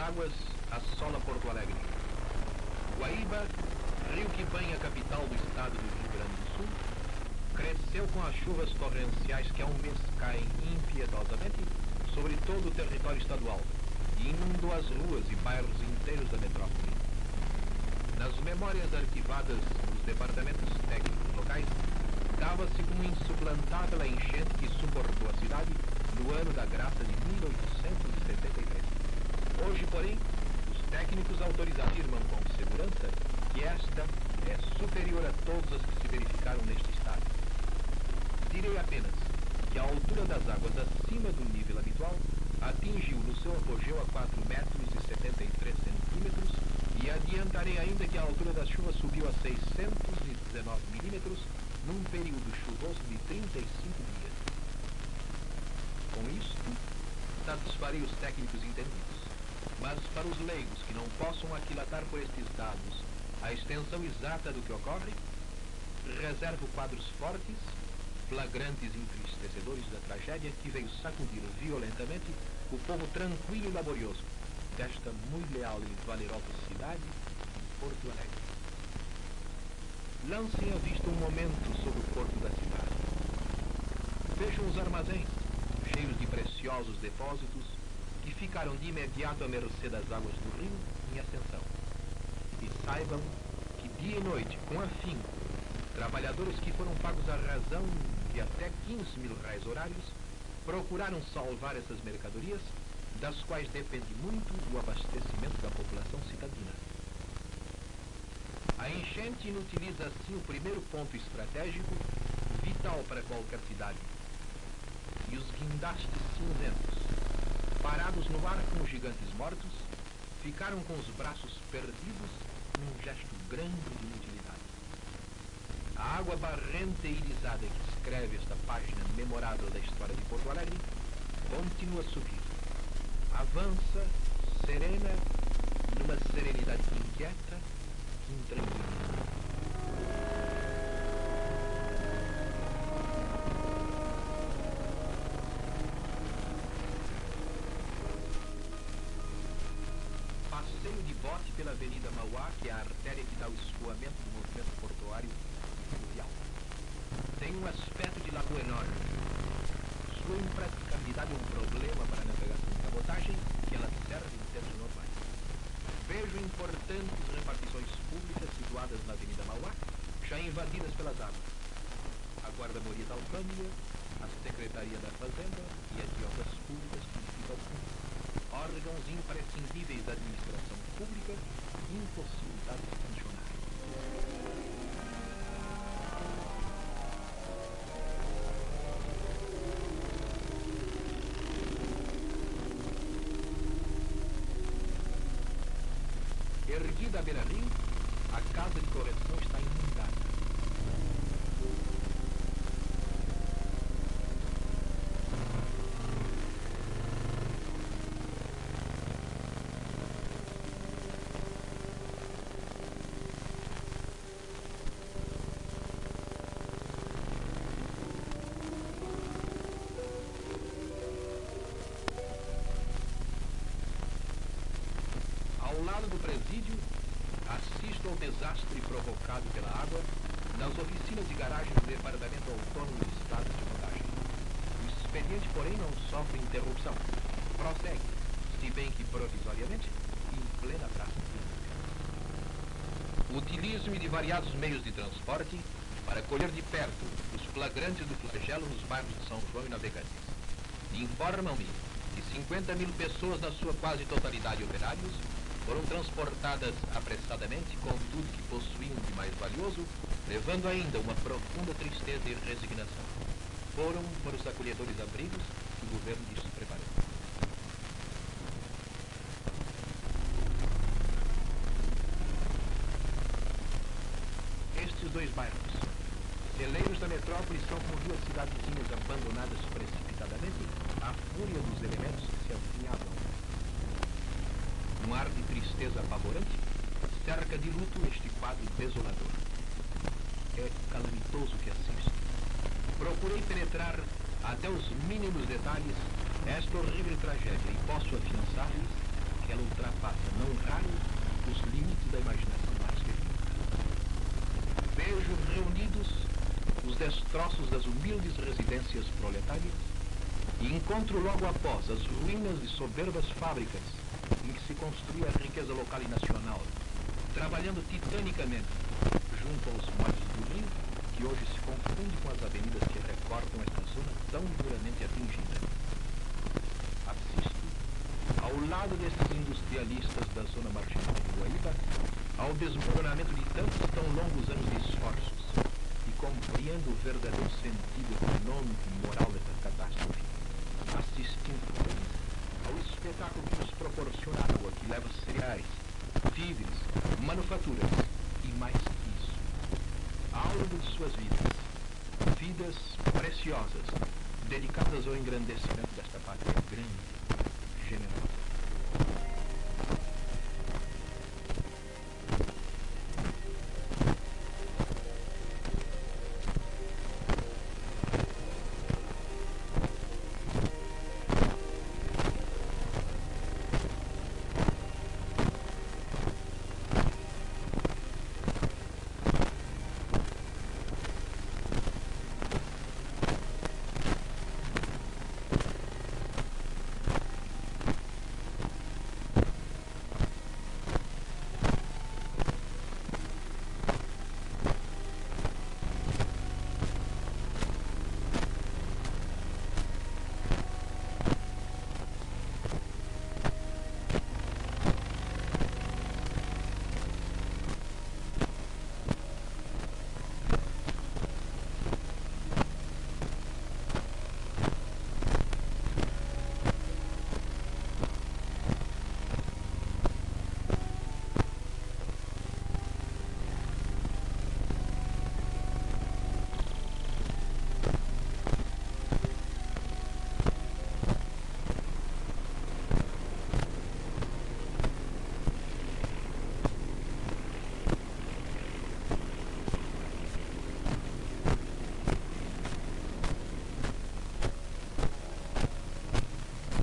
águas assola Porto Alegre. Guaíba, rio que banha a capital do estado do Rio Grande do Sul, cresceu com as chuvas torrenciais que há um mês caem impiedosamente sobre todo o território estadual e inundou as ruas e bairros inteiros da metrópole. Nas memórias arquivadas dos departamentos técnicos locais, dava-se como insuplantável a enchente que suportou a cidade no ano da graça de 1873. Hoje, porém, os técnicos autorizados afirmam com segurança que esta é superior a todas as que se verificaram neste estado. Direi apenas que a altura das águas acima do nível habitual atingiu no seu apogeu a 4 metros e 73 centímetros e adiantarei ainda que a altura das chuvas subiu a 619 milímetros num período chuvoso de 35 dias. Com isto, satisfarei os técnicos entendidos. Mas para os leigos que não possam aquilatar por estes dados a extensão exata do que ocorre, reservo quadros fortes, flagrantes e entristecedores da tragédia que veio sacudir violentamente o povo tranquilo e laborioso desta muito leal e valerosa cidade de Porto Alegre. Lancem a vista um momento sobre o porto da cidade. Vejam os armazéns, cheios de preciosos depósitos, que ficaram de imediato à mercê das águas do rio em ascensão. E saibam que dia e noite, com afinco, trabalhadores que foram pagos à razão de até 15 mil reais horários, procuraram salvar essas mercadorias, das quais depende muito o abastecimento da população cidadina. A enchente inutiliza assim o primeiro ponto estratégico, vital para qualquer cidade. E os guindastes cinzentos, parados no ar como gigantes mortos, ficaram com os braços perdidos num gesto grande de inutilidade. A água barrenta e irisada que escreve esta página memorável da história de Porto Alegre continua a subir. Avança, serena, numa serenidade inquieta, intranquila. Passeio de bote pela Avenida Mauá, que é a artéria que dá o escoamento do movimento portuário e fluvial. Tem um aspecto de lagoa enorme. Sua impraticabilidade é um problema para a navegação de cabotagem, que ela serve em tempos normais. Vejo importantes repartições públicas situadas na Avenida Mauá, já invadidas pelas águas. A Guarda-Moria da Alfândega, a Secretaria da Fazenda e a de Obras Públicas que fica ao fundo. Órgãos imprescindíveis da administração pública impossibilitados de funcionar. Erguida à beira-rio, a casa de correção está inundada. Ao lado do presídio, assisto ao desastre provocado pela água nas oficinas de garagem do Departamento Autônomo de Estradas de Rodagem. O expediente, porém, não sofre interrupção. Prossegue, se bem que provisoriamente, em plena praça pública. Utilizo-me de variados meios de transporte para colher de perto os flagrantes do flagelo nos bairros de São João e Navegantes. Informam-me que 50 mil pessoas, na sua quase totalidade operários, foram transportadas apressadamente com tudo que possuíam de mais valioso, levando ainda uma profunda tristeza e resignação. Foram para os acolhedores abrigos que o governo lhes preparou. Estes dois bairros, celeiros da metrópole, são como duas cidadezinhas abandonadas precipitadamente à fúria dos elementos que se avizinhavam. Um ar de tristeza apavorante cerca de luto este quadro desolador. É calamitoso que assisto. Procurei penetrar até os mínimos detalhes esta horrível tragédia e posso afiançar-lhes ela ultrapassa, não raro, os limites da imaginação mais refinada. Vejo reunidos os destroços das humildes residências proletárias e encontro logo após as ruínas de soberbas fábricas em que se construía a riqueza local e nacional, trabalhando titanicamente junto aos molhos do rio, que hoje se confunde com as avenidas que recortam esta zona tão duramente atingida. Assisto, ao lado desses industrialistas da zona marginal de Guaíba, ao desmoronamento de tantos tão longos anos de esforços e compreendo o verdadeiro sentido econômico e moral dessa catástrofe. Assistindo ao espetáculo que nos proporciona água, que leva cereais, víveres, manufaturas e mais que isso. Ao longo de suas vidas preciosas, dedicadas ao engrandecimento desta pátria grande, generosa.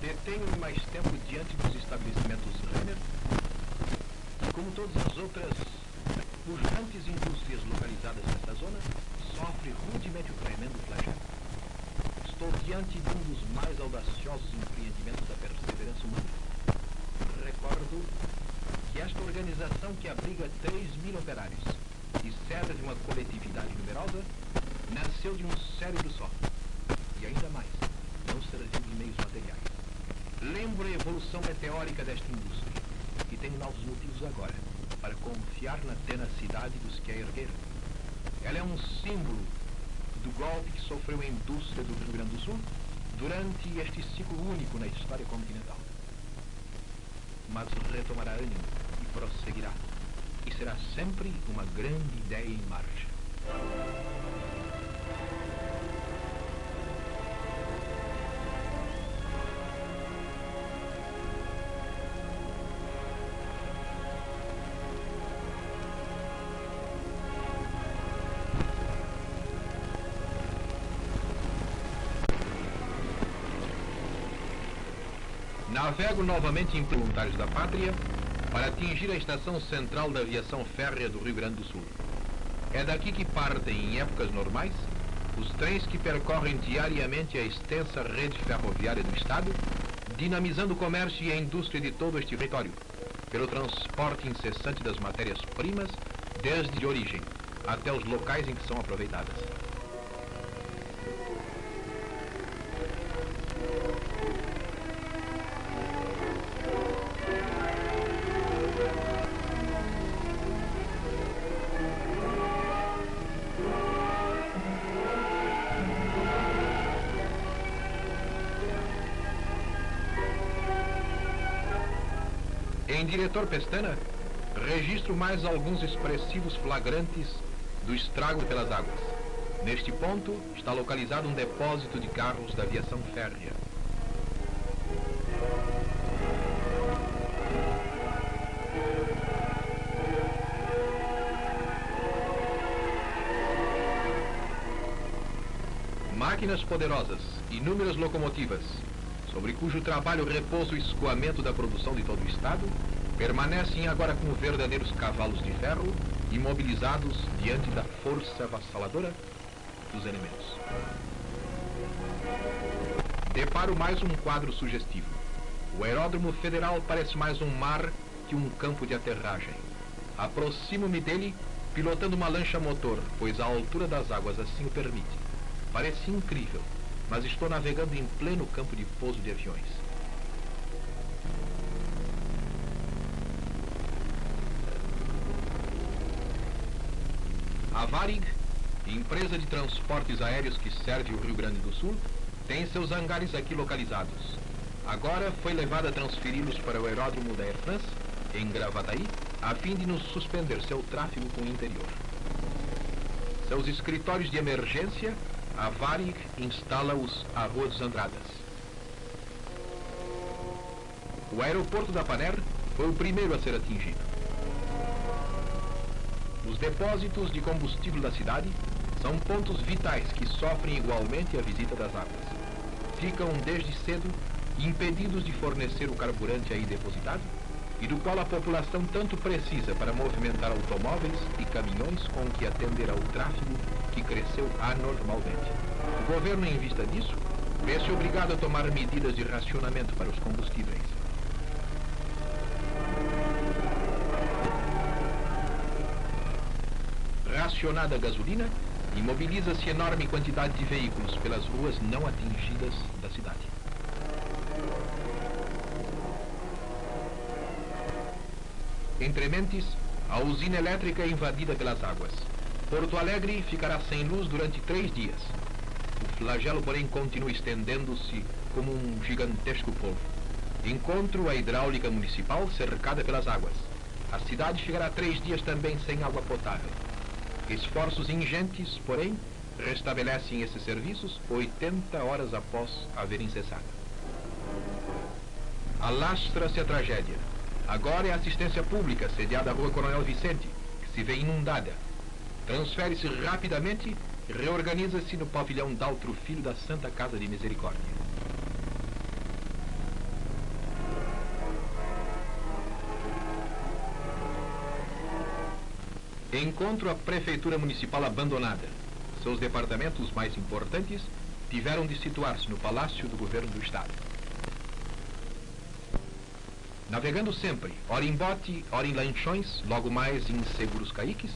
Detenho-me mais tempo diante dos estabelecimentos Renner, que, como todas as outras pujantes indústrias localizadas nesta zona, sofre rudemente o tremendo flagelo. Estou diante de um dos mais audaciosos empreendimentos da perseverança humana. Recordo que esta organização, que abriga 3.000 operários e serve de uma coletividade numerosa, nasceu de um cérebro só. E ainda mais, não serviu de meios materiais. Lembro a evolução meteórica desta indústria, que tem novos motivos agora para confiar na tenacidade dos que a ergueram. Ela é um símbolo do golpe que sofreu a indústria do Rio Grande do Sul durante este ciclo único na história continental. Mas retomará ânimo e prosseguirá, e será sempre uma grande ideia em marcha. Navego novamente em Voluntários da Pátria para atingir a estação central da aviação férrea do Rio Grande do Sul. É daqui que partem, em épocas normais, os trens que percorrem diariamente a extensa rede ferroviária do Estado, dinamizando o comércio e a indústria de todo este território, pelo transporte incessante das matérias-primas, desde de origem até os locais em que são aproveitadas. Em Diretor Pestana, registro mais alguns expressivos flagrantes do estrago pelas águas. Neste ponto está localizado um depósito de carros da aviação férrea. Máquinas poderosas, inúmeras locomotivas, sobre cujo trabalho repousa o escoamento da produção de todo o Estado, permanecem agora como verdadeiros cavalos de ferro, imobilizados diante da força avassaladora dos elementos. Deparo mais um quadro sugestivo. O aeródromo federal parece mais um mar que um campo de aterragem. Aproximo-me dele, pilotando uma lancha motor, pois a altura das águas assim o permite. Parece incrível, mas estou navegando em pleno campo de pouso de aviões. A Varig, empresa de transportes aéreos que serve o Rio Grande do Sul, tem seus hangares aqui localizados. Agora foi levada a transferi-los para o aeródromo da Air France, em Gravataí, a fim de nos suspender seu tráfego com o interior. Seus escritórios de emergência, a Varig instala-os à Rua dos Andradas. O aeroporto da Paner foi o primeiro a ser atingido. Os depósitos de combustível da cidade são pontos vitais que sofrem igualmente a visita das águas. Ficam desde cedo impedidos de fornecer o carburante aí depositado e do qual a população tanto precisa para movimentar automóveis e caminhões com que atender ao tráfego que cresceu anormalmente. O governo, em vista disso, vê-se obrigado a tomar medidas de racionamento para os combustíveis. Racionada a gasolina, imobiliza-se enorme quantidade de veículos pelas ruas não atingidas da cidade. Entre mentes, a usina elétrica é invadida pelas águas. Porto Alegre ficará sem luz durante 3 dias. O flagelo, porém, continua estendendo-se como um gigantesco polvo. Encontro a hidráulica municipal cercada pelas águas. A cidade ficará 3 dias também sem água potável. Esforços ingentes, porém, restabelecem esses serviços 80 horas após haverem cessado. Alastra-se a tragédia. Agora é a assistência pública, sediada à Rua Coronel Vicente, que se vê inundada. Transfere-se rapidamente e reorganiza-se no pavilhão Daltro Filho da Santa Casa de Misericórdia. Encontro a Prefeitura Municipal abandonada. Seus departamentos mais importantes tiveram de situar-se no Palácio do Governo do Estado. Navegando sempre, ora em bote, ora em lanchões, logo mais em seguros caiques,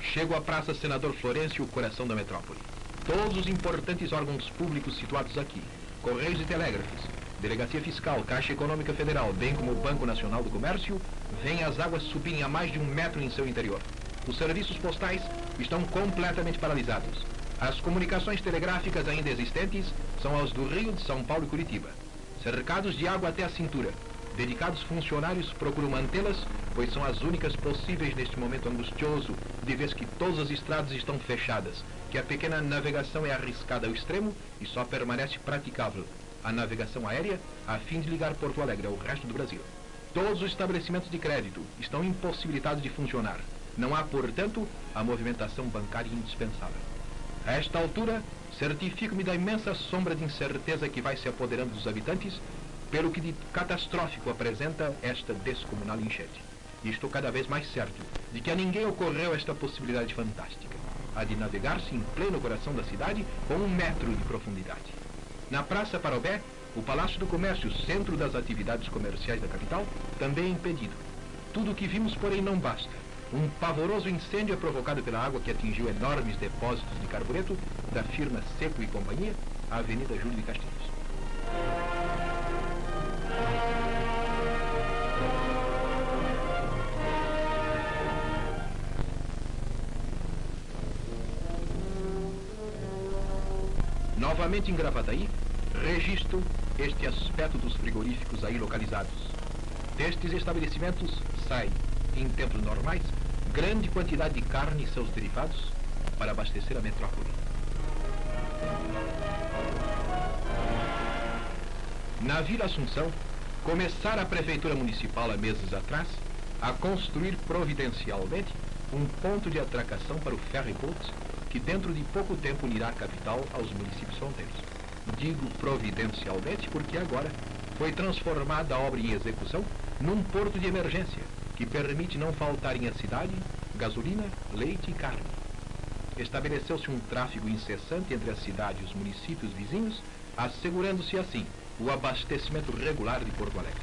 chego à Praça Senador Florencio, o coração da metrópole. Todos os importantes órgãos públicos situados aqui, Correios e Telégrafos, Delegacia Fiscal, Caixa Econômica Federal, bem como o Banco Nacional do Comércio, veem as águas subirem a mais de 1 metro em seu interior. Os serviços postais estão completamente paralisados. As comunicações telegráficas ainda existentes são as do Rio, de São Paulo e Curitiba. Cercados de água até a cintura, dedicados funcionários procuram mantê-las, pois são as únicas possíveis neste momento angustioso, de vez que todas as estradas estão fechadas, que a pequena navegação é arriscada ao extremo e só permanece praticável a navegação aérea a fim de ligar Porto Alegre ao resto do Brasil. Todos os estabelecimentos de crédito estão impossibilitados de funcionar. Não há, portanto, a movimentação bancária indispensável. A esta altura, certifico-me da imensa sombra de incerteza que vai se apoderando dos habitantes, pelo que de catastrófico apresenta esta descomunal enchente. E estou cada vez mais certo de que a ninguém ocorreu esta possibilidade fantástica, a de navegar-se em pleno coração da cidade com 1 metro de profundidade. Na Praça Parobé, o Palácio do Comércio, centro das atividades comerciais da capital, também é impedido. Tudo o que vimos, porém, não basta. Um pavoroso incêndio é provocado pela água que atingiu enormes depósitos de carbureto da firma Seco e Companhia, a Avenida Júlio de Castilhos. Novamente em Gravataí, registro este aspecto dos frigoríficos aí localizados. Destes estabelecimentos sai, em tempos normais, grande quantidade de carne e seus derivados para abastecer a metrópole. Na Vila Assunção, começara a Prefeitura Municipal há meses atrás a construir providencialmente um ponto de atracação para o ferry boat que dentro de pouco tempo unirá a capital aos municípios fronteiros. Digo providencialmente porque agora foi transformada a obra em execução num porto de emergência que permite não faltarem à cidade gasolina, leite e carne. Estabeleceu-se um tráfego incessante entre a cidade e os municípios vizinhos, assegurando-se assim o abastecimento regular de Porto Alegre.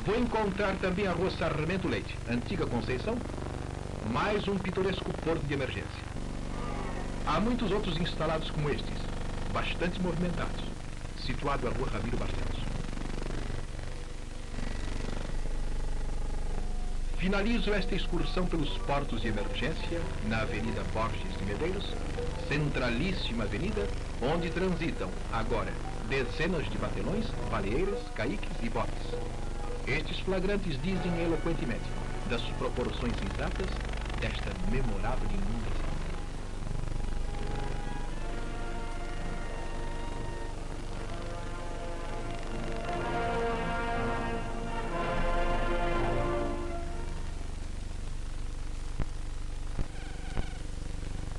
Vou encontrar também a Rua Sarmento Leite, antiga Conceição, mais um pitoresco porto de emergência. Há muitos outros instalados como estes, bastante movimentados, situado a Rua Ramiro Barcelos. Finalizo esta excursão pelos portos de emergência na Avenida Borges de Medeiros, centralíssima avenida, onde transitam, agora, dezenas de batelões, baleeiras, caiques e botes. Estes flagrantes dizem eloquentemente das proporções exatas desta memorável inundação.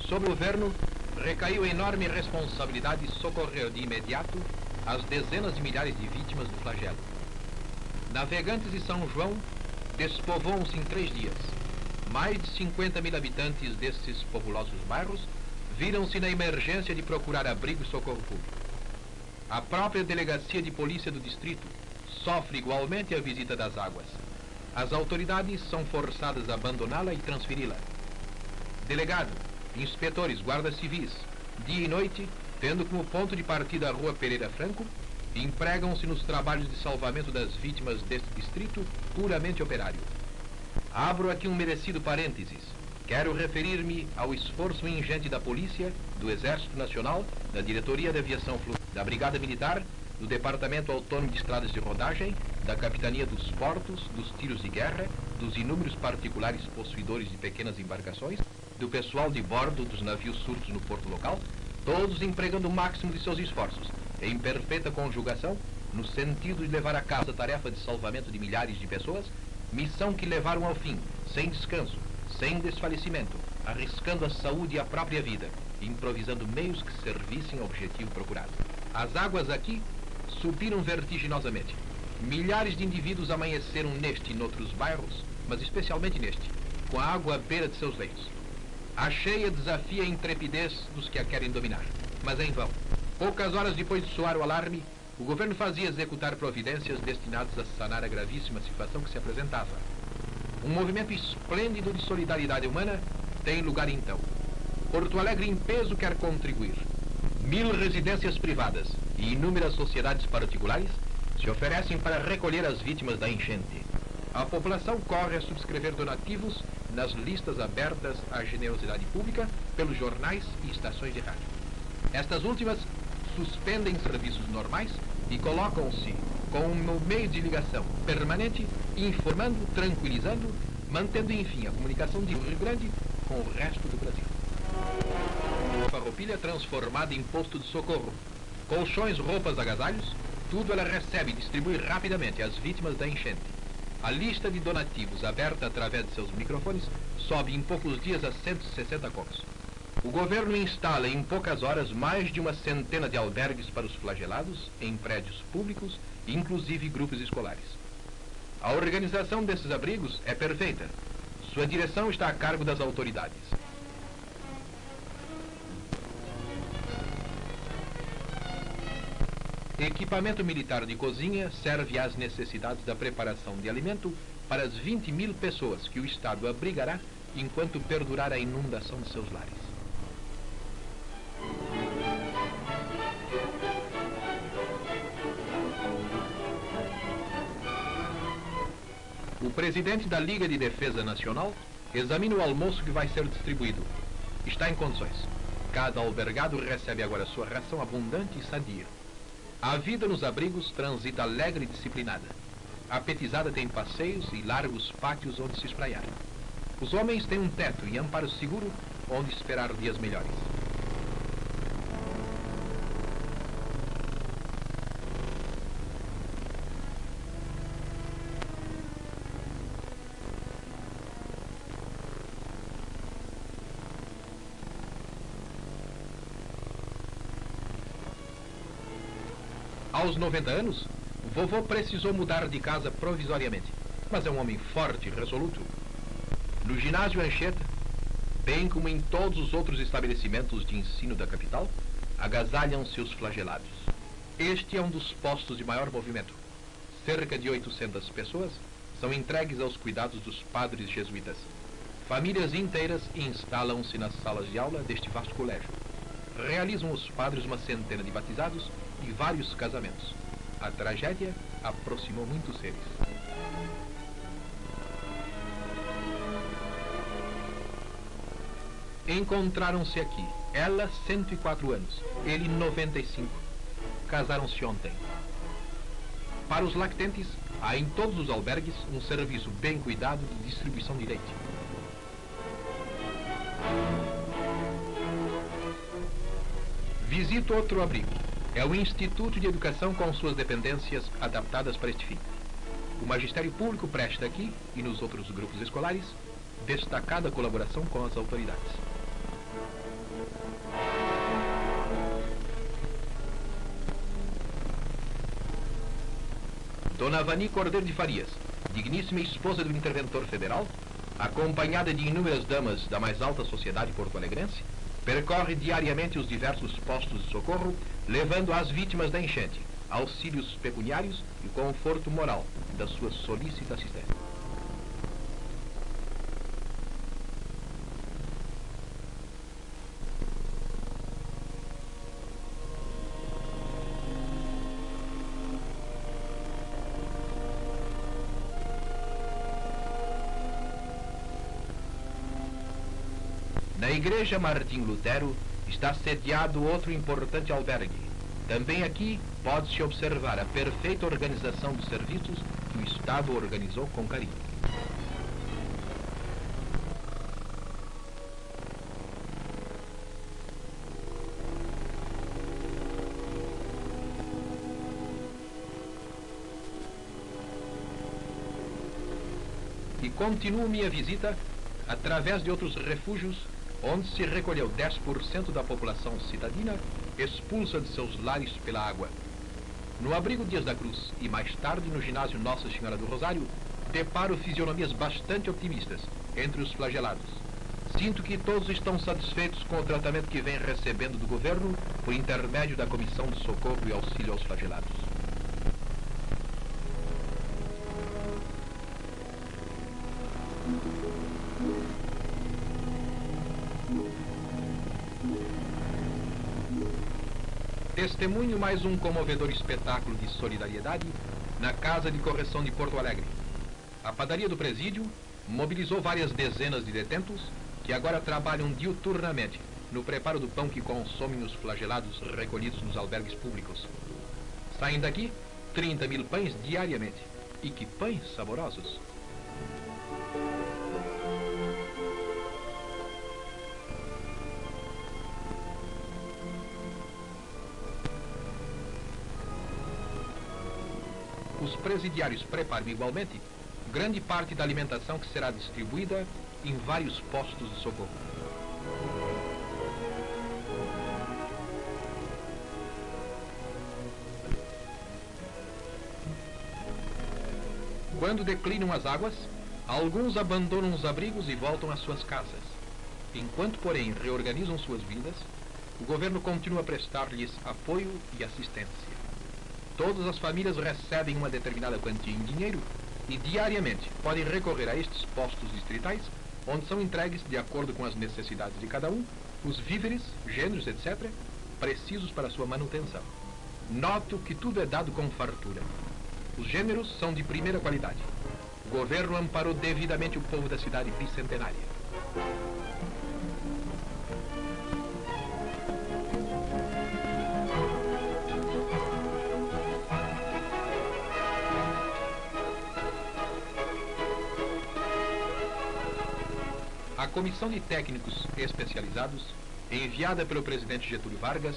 Sobre o governo recaiu a enorme responsabilidade de socorrer de imediato as dezenas de milhares de vítimas do flagelo. Navegantes de São João despovoam-se em 3 dias. Mais de 50.000 habitantes desses populosos bairros viram-se na emergência de procurar abrigo e socorro público. A própria delegacia de polícia do distrito sofre igualmente a visita das águas. As autoridades são forçadas a abandoná-la e transferi-la. Delegado, inspetores, guardas civis, dia e noite, tendo como ponto de partida a Rua Pereira Franco, empregam-se nos trabalhos de salvamento das vítimas deste distrito puramente operário. Abro aqui um merecido parênteses. Quero referir-me ao esforço ingente da Polícia, do Exército Nacional, da Diretoria de Aviação Fluvial, da Brigada Militar, do Departamento Autônomo de Estradas de Rodagem, da Capitania dos Portos, dos Tiros de Guerra, dos inúmeros particulares possuidores de pequenas embarcações, do pessoal de bordo dos navios surtos no porto local, todos empregando o máximo de seus esforços, em perfeita conjugação, no sentido de levar a cabo a tarefa de salvamento de milhares de pessoas, missão que levaram ao fim, sem descanso, sem desfalecimento, arriscando a saúde e a própria vida, improvisando meios que servissem ao objetivo procurado. As águas aqui subiram vertiginosamente. Milhares de indivíduos amanheceram neste e noutros bairros, mas especialmente neste, com a água à beira de seus leitos. A cheia desafia a intrepidez dos que a querem dominar, mas é em vão. Poucas horas depois de soar o alarme, o governo fazia executar providências destinadas a sanar a gravíssima situação que se apresentava. Um movimento esplêndido de solidariedade humana tem lugar então. Porto Alegre em peso quer contribuir. 1000 residências privadas e inúmeras sociedades particulares se oferecem para recolher as vítimas da enchente. A população corre a subscrever donativos nas listas abertas à generosidade pública pelos jornais e estações de rádio. Estas últimas suspendem serviços normais e colocam-se com um meio de ligação permanente, informando, tranquilizando, mantendo enfim a comunicação de Rio Grande com o resto do Brasil. Farroupilha transformada em posto de socorro. Colchões, roupas, agasalhos, tudo ela recebe e distribui rapidamente às vítimas da enchente. A lista de donativos aberta através de seus microfones sobe em poucos dias a 160 contos. O governo instala em poucas horas mais de uma centena de albergues para os flagelados em prédios públicos, inclusive grupos escolares. A organização desses abrigos é perfeita. Sua direção está a cargo das autoridades. Equipamento militar de cozinha serve às necessidades da preparação de alimento para as 20.000 pessoas que o Estado abrigará enquanto perdurar a inundação de seus lares. O presidente da Liga de Defesa Nacional examina o almoço que vai ser distribuído. Está em condições. Cada albergado recebe agora sua ração abundante e sadia. A vida nos abrigos transita alegre e disciplinada. A petizada tem passeios e largos pátios onde se espraiar. Os homens têm um teto e amparo seguro onde esperar dias melhores. Aos 90 anos, vovô precisou mudar de casa provisoriamente, mas é um homem forte e resoluto. No ginásio Anchieta, bem como em todos os outros estabelecimentos de ensino da capital, agasalham-se os flagelados. Este é um dos postos de maior movimento. Cerca de 800 pessoas são entregues aos cuidados dos padres jesuítas. Famílias inteiras instalam-se nas salas de aula deste vasto colégio. Realizam os padres uma centena de batizados e vários casamentos. A tragédia aproximou muitos seres. Encontraram-se aqui, ela 104 anos, ele 95. Casaram-se ontem. Para os lactentes, há em todos os albergues um serviço bem cuidado de distribuição de leite. Visito outro abrigo. É o Instituto de Educação com suas dependências adaptadas para este fim. O magistério público presta aqui, e nos outros grupos escolares, destacada colaboração com as autoridades. Dona Vani Cordeiro de Farias, digníssima esposa do interventor federal, acompanhada de inúmeras damas da mais alta sociedade porto-alegrense, percorre diariamente os diversos postos de socorro, levando às vítimas da enchente auxílios pecuniários e conforto moral da sua solícita assistência. Na Igreja Martim Lutero está sediado outro importante albergue. Também aqui pode-se observar a perfeita organização dos serviços que o Estado organizou com carinho. E continuo minha visita através de outros refúgios onde se recolheu 10% da população cidadina expulsa de seus lares pela água. No abrigo Dias da Cruz e mais tarde no ginásio Nossa Senhora do Rosário, deparo fisionomias bastante otimistas entre os flagelados. Sinto que todos estão satisfeitos com o tratamento que vem recebendo do governo por intermédio da Comissão de Socorro e Auxílio aos Flagelados. Testemunho mais um comovedor espetáculo de solidariedade na Casa de Correção de Porto Alegre. A padaria do presídio mobilizou várias dezenas de detentos que agora trabalham diuturnamente no preparo do pão que consomem os flagelados recolhidos nos albergues públicos. Saem daqui 30 mil pães diariamente. E que pães saborosos! Os presidiários preparam igualmente grande parte da alimentação que será distribuída em vários postos de socorro. Quando declinam as águas, alguns abandonam os abrigos e voltam às suas casas. Enquanto, porém, reorganizam suas vidas, o governo continua a prestar-lhes apoio e assistência. Todas as famílias recebem uma determinada quantia em dinheiro e diariamente podem recorrer a estes postos distritais, onde são entregues, de acordo com as necessidades de cada um, os víveres, gêneros, etc., precisos para sua manutenção. Noto que tudo é dado com fartura. Os gêneros são de primeira qualidade. O governo amparou devidamente o povo da cidade bicentenária. A comissão de técnicos especializados, enviada pelo presidente Getúlio Vargas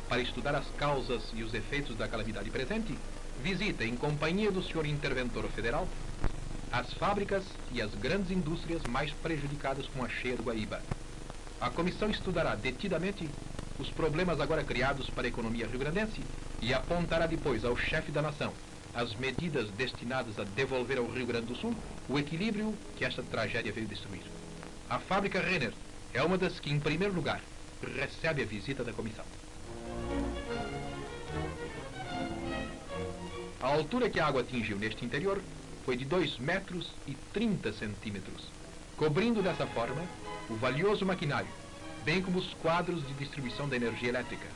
para estudar as causas e os efeitos da calamidade presente, visita, em companhia do senhor interventor federal, as fábricas e as grandes indústrias mais prejudicadas com a cheia do Guaíba. A comissão estudará detidamente os problemas agora criados para a economia rio-grandense e apontará depois ao chefe da nação as medidas destinadas a devolver ao Rio Grande do Sul o equilíbrio que esta tragédia veio destruir. A fábrica Renner é uma das que, em primeiro lugar, recebe a visita da comissão. A altura que a água atingiu neste interior foi de 2 metros e 30 centímetros, cobrindo dessa forma o valioso maquinário, bem como os quadros de distribuição da energia elétrica.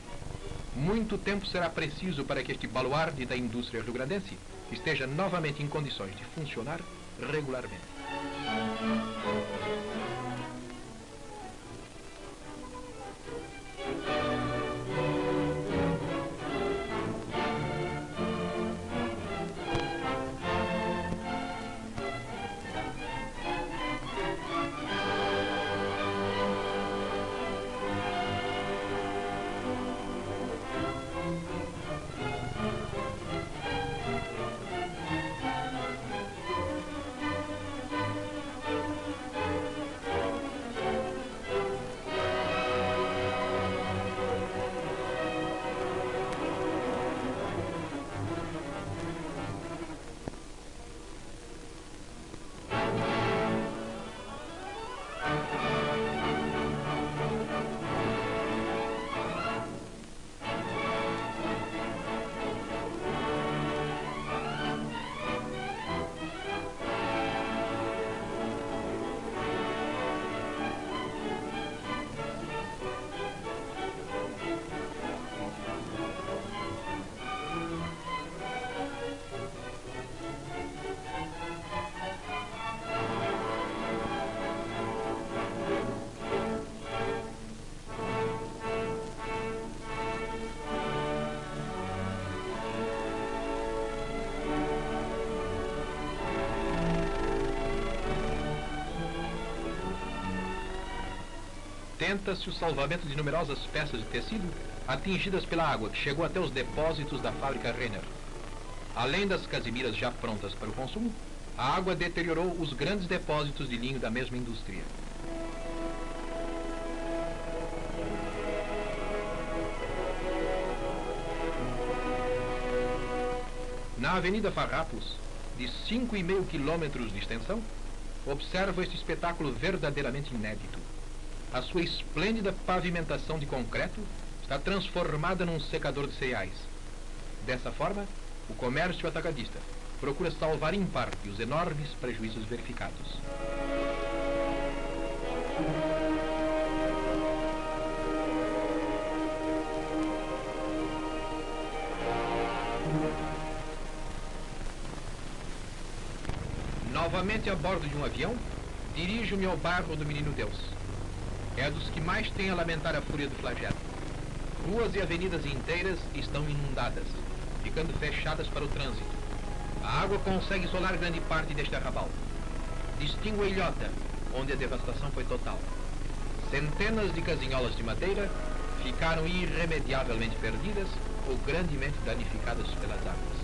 Muito tempo será preciso para que este baluarte da indústria rio-grandense esteja novamente em condições de funcionar regularmente. Tenta-se o salvamento de numerosas peças de tecido atingidas pela água que chegou até os depósitos da fábrica Renner. Além das casimiras já prontas para o consumo, a água deteriorou os grandes depósitos de linho da mesma indústria. Na Avenida Farrapos, de 5,5 quilômetros de extensão, observa este espetáculo verdadeiramente inédito. A sua esplêndida pavimentação de concreto está transformada num secador de cereais. Dessa forma, o comércio atacadista procura salvar em parte os enormes prejuízos verificados. Novamente a bordo de um avião, dirijo-me ao bairro do Menino Deus. É dos que mais tem a lamentar a fúria do flagelo. Ruas e avenidas inteiras estão inundadas, ficando fechadas para o trânsito. A água consegue isolar grande parte deste arrabal. Distingo a ilhota, onde a devastação foi total. Centenas de casinholas de madeira ficaram irremediavelmente perdidas ou grandemente danificadas pelas águas.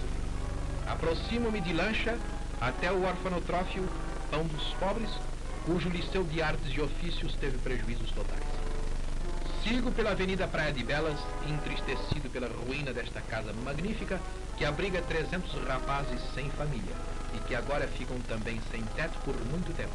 Aproximo-me de lancha até o orfanotrófio Pão dos Pobres, cujo Liceu de Artes e Ofícios teve prejuízos totais. Sigo pela Avenida Praia de Belas, entristecido pela ruína desta casa magnífica que abriga 300 rapazes sem família e que agora ficam também sem teto por muito tempo.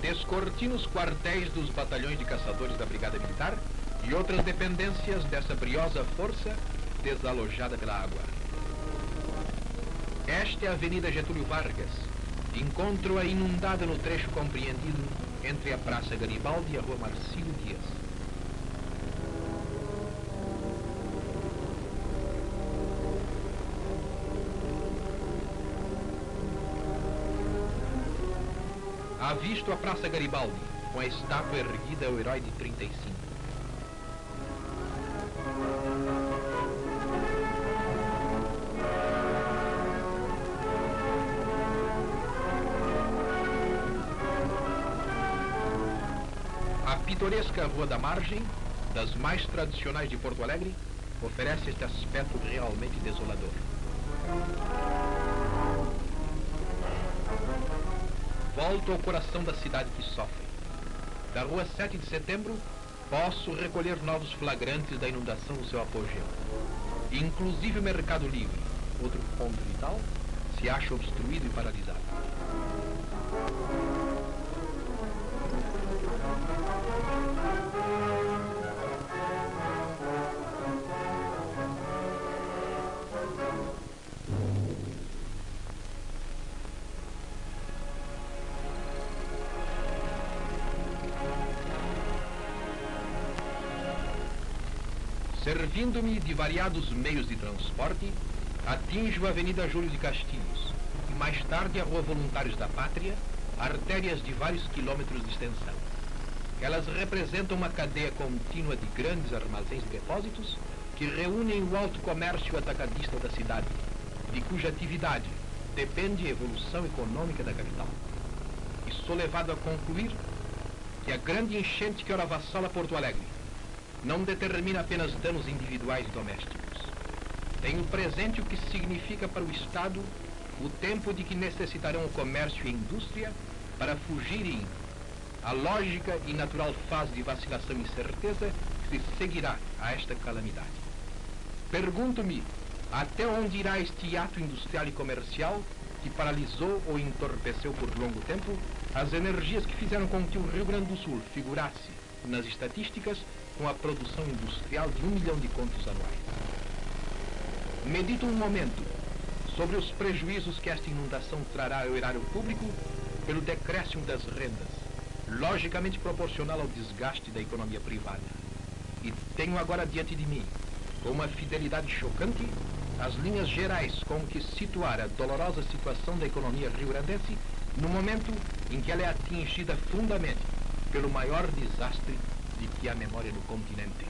Descortino os quartéis dos batalhões de caçadores da Brigada Militar e outras dependências dessa briosa força desalojada pela água. Esta é a Avenida Getúlio Vargas. Encontro-a inundada no trecho compreendido entre a Praça Garibaldi e a Rua Marcílio Dias. Avisto a Praça Garibaldi, com a estátua erguida ao herói de 35. pitoresca Rua da Margem, das mais tradicionais de Porto Alegre, oferece este aspecto realmente desolador. Volto ao coração da cidade que sofre. Da Rua 7 de Setembro, posso recolher novos flagrantes da inundação no seu apogeu. Inclusive o Mercado Livre, outro ponto vital, se acha obstruído e paralisado. Servindo-me de variados meios de transporte, atinjo a Avenida Júlio de Castilhos e mais tarde a Rua Voluntários da Pátria, artérias de vários quilômetros de extensão. Elas representam uma cadeia contínua de grandes armazéns e depósitos que reúnem o alto comércio atacadista da cidade, de cuja atividade depende a evolução econômica da capital. E sou levado a concluir que a grande enchente que ora avassala Porto Alegre não determina apenas danos individuais e domésticos. Tenho presente o que significa para o Estado o tempo de que necessitarão o comércio e a indústria para fugirem à lógica e natural fase de vacilação e incerteza que se seguirá a esta calamidade. Pergunto-me até onde irá este ato industrial e comercial que paralisou ou entorpeceu por longo tempo as energias que fizeram com que o Rio Grande do Sul figurasse nas estatísticas com a produção industrial de 1 milhão de contos anuais. Medito um momento sobre os prejuízos que esta inundação trará ao erário público pelo decréscimo das rendas, logicamente proporcional ao desgaste da economia privada. E tenho agora diante de mim, com uma fidelidade chocante, as linhas gerais com que situar a dolorosa situação da economia rio-grandense no momento em que ela é atingida fundamente pelo maior desastre de que a memória do continente.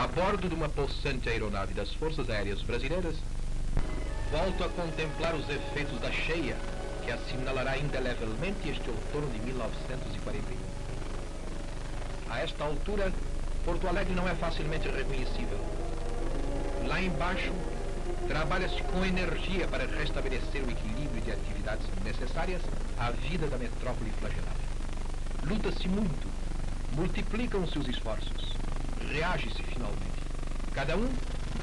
A bordo de uma possante aeronave das Forças Aéreas Brasileiras, volto a contemplar os efeitos da cheia que assinalará indelevelmente este outono de 1941. A esta altura, Porto Alegre não é facilmente reconhecível. Lá embaixo, trabalha-se com energia para restabelecer o equilíbrio de atividades necessárias à vida da metrópole flagelada. Luta-se muito, multiplicam-se os esforços. Reage-se finalmente, cada um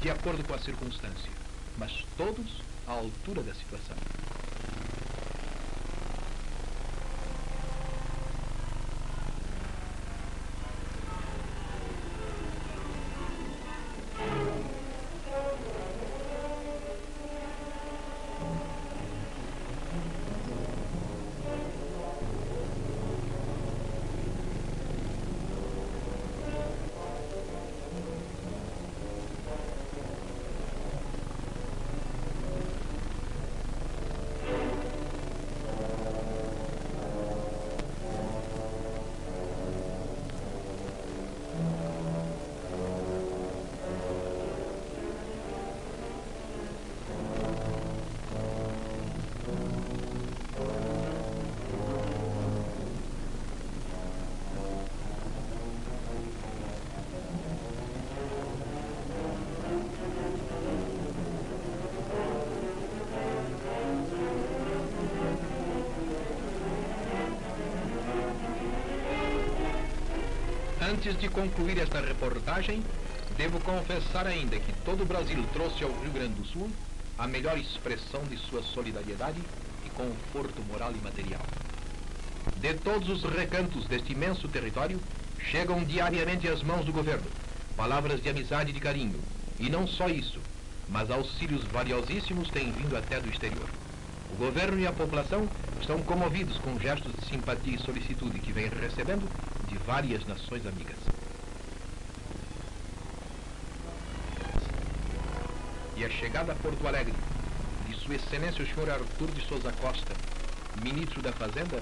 de acordo com a circunstância, mas todos à altura da situação. Antes de concluir esta reportagem, devo confessar ainda que todo o Brasil trouxe ao Rio Grande do Sul a melhor expressão de sua solidariedade e conforto moral e material. De todos os recantos deste imenso território, chegam diariamente às mãos do governo palavras de amizade e de carinho. E não só isso, mas auxílios valiosíssimos têm vindo até do exterior. O governo e a população estão comovidos com gestos de simpatia e solicitude que vêm recebendo de várias nações amigas. E a chegada a Porto Alegre de Sua Excelência o Sr. Arthur de Souza Costa, ministro da Fazenda,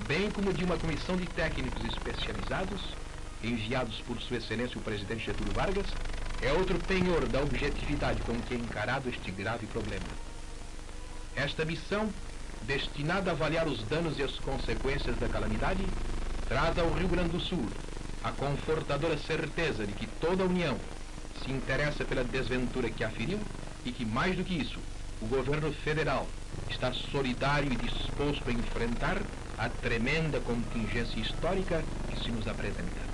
bem como de uma comissão de técnicos especializados, enviados por Sua Excelência o Presidente Getúlio Vargas, é outro penhor da objetividade com que é encarado este grave problema. Esta missão, destinada a avaliar os danos e as consequências da calamidade, traz ao Rio Grande do Sul a confortadora certeza de que toda a União se interessa pela desventura que aferiu e que, mais do que isso, o governo federal está solidário e disposto a enfrentar a tremenda contingência histórica que se nos apresenta.